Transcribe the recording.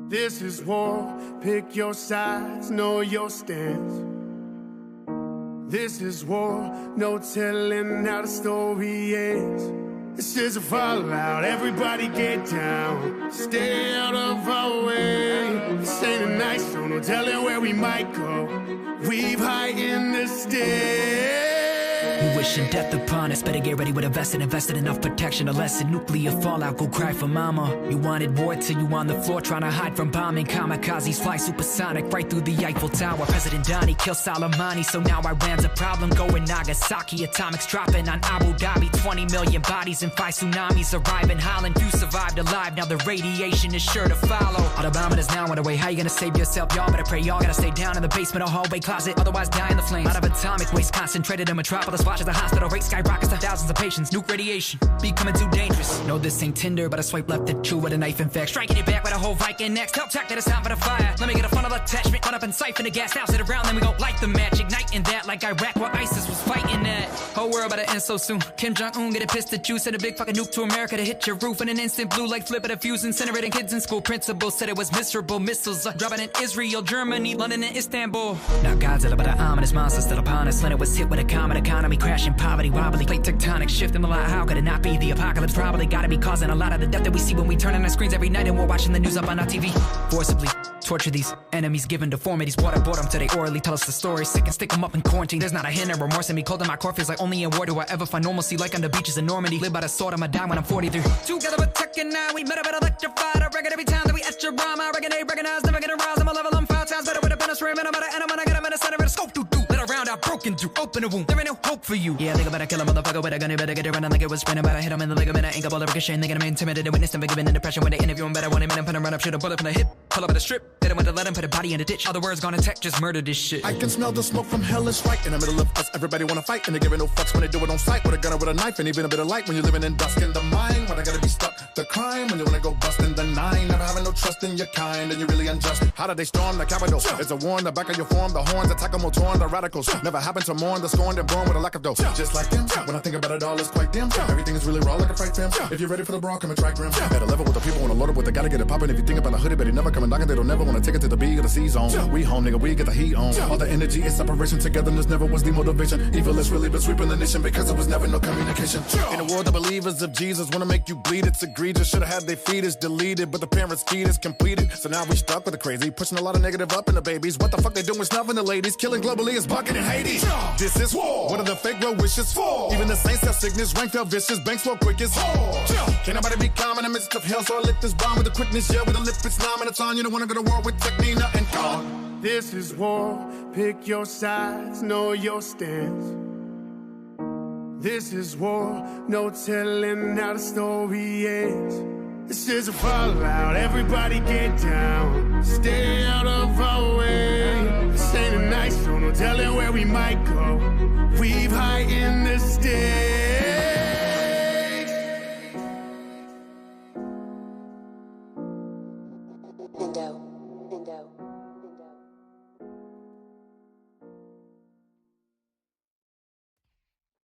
This is war, pick your sides, know your stance. This is war, no telling how the story ends. This is a fallout, everybody get down. Stay out of our way. This ain't a nice zone, no telling where we might go. We've high in the state. You wishing death upon us, better get ready with a vest and invested enough protection. A lesson, nuclear fallout, go cry for mama. You wanted war till you on the floor trying to hide from bombing. Kamikazes fly supersonic right through the Eiffel Tower. President Donnie killed Soleimani, so now Iran's a problem. Going Nagasaki, atomics dropping on Abu Dhabi. 20 million bodies and 5 tsunamis arrive in Holland. Few survived alive, now the radiation is sure to follow. All the bombing is now on the way, how you gonna save yourself? Y'all better pray, y'all gotta stay down in the basement or hallway closet, otherwise die in the flames. Out of atomic waste concentrated in metropolis. Watch as the hospital rate skyrockets to thousands of patients. Nuke radiation, becoming too dangerous. No, this ain't Tinder, but I swipe left at you with a knife in fact. Striking your back with a whole Viking next. Tell tech that it's time for the fire. Let me get a funnel attachment, run up and siphon the gas, now sit around, then we go light the match. Igniting that like Iraq where ISIS was fighting that. Whole world about to end so soon. Kim Jong-un get a pissed at you, send a big fucking nuke to America to hit your roof in an instant. Blue like flip at a fuse, incinerating kids in school. Principal said it was miserable. Missiles dropping in Israel, Germany, London, and Istanbul. Now Godzilla, but the ominous monster still upon us. Leonard was hit with a common economy, crashing, poverty, wobbly, plate tectonic, shifting a lot. How could it not be? The apocalypse probably gotta be causing a lot of the death that we see when we turn on our screens every night and we're watching the news up on our TV. Forcibly torture these enemies, given deformities. Waterboard them till they orally tell us the story. Sick and stick them up in quarantine. There's not a hint of remorse in me. Cold in my core feels like only in war do I ever find normalcy. Like on the beaches in Normandy. Live by the sword, I'ma die when I'm 43. Together we're Tekken 9. We met up at electrified. I reckon every time that we etch your rhyme, I reckon they recognize, never gonna rise. I'm a level, I'm 5 times better with a penetrating. I'm about to end, I'm gonna get him in the center of the scope. Do let a round out broken through. Open a wound. There ain't no hope for you. Yeah, think about kill a motherfucker with a gun. You better get it running like it was sprinting. But I hit him in the ligament. I ain't got all the ricochet. They get him intimidated. Witness them given depression when they interview him. Better want him in and put him run up. Shoot a bullet from the hip. Pull up at a strip. Hit him with a let him put a body in a ditch. Other words gone in tech. Just murder this shit. I can smell the smoke from hell is right in the middle of us. Everybody wanna fight and they giving no fucks when they do it on sight. With a gun or with a knife and even a bit of light when you're living in dusk in the mind. When I gotta be stuck. The crime when you wanna go bust in the 9. Never having no trust in your kind and you're really unjust. How did they storm the Capitol? It's a war in the back of your form. The horns attack them all torn. The radicals never happen to mourn the scorned and born with a lack of dough. Just like them. When I think about it all, it's quite dim. Everything is really raw like a fright film. If you're ready for the brawl, come and track grim. At a level with the people wanna load up with they gotta get it poppin'. If you think about a hoodie, but they never come and knockin', they don't never wanna take it to the B or the C zone. We home, nigga, we get the heat on. All the energy is separation, togetherness never was the motivation. Evil has really been sweeping the nation because it was never no communication. In the world, the believers of Jesus wanna make you bleed. It's egregious. Should've had their fetus deleted, but the parents' fetus completed. So now we stuck with the crazy, pushing a lot of negative up in the babies. What the fuck they doing snuffing the ladies? Killing globally is bucket in Haiti. This is war. What are the fake well wishes for? Even the saints have sickness, rank fell vicious, banks flow quick as can't nobody be calm in the midst of hell, so I lit this bomb with the quickness, yeah, with a lip it's 9 minutes on. You don't wanna go to war with technique and gone. This is war, pick your sides, know your stance. This is war, no telling how the story ends. This is a fallout, everybody get down. Stay out of our way. This ain't a nice zone, no telling where we might go. We've high in the stakes. Window.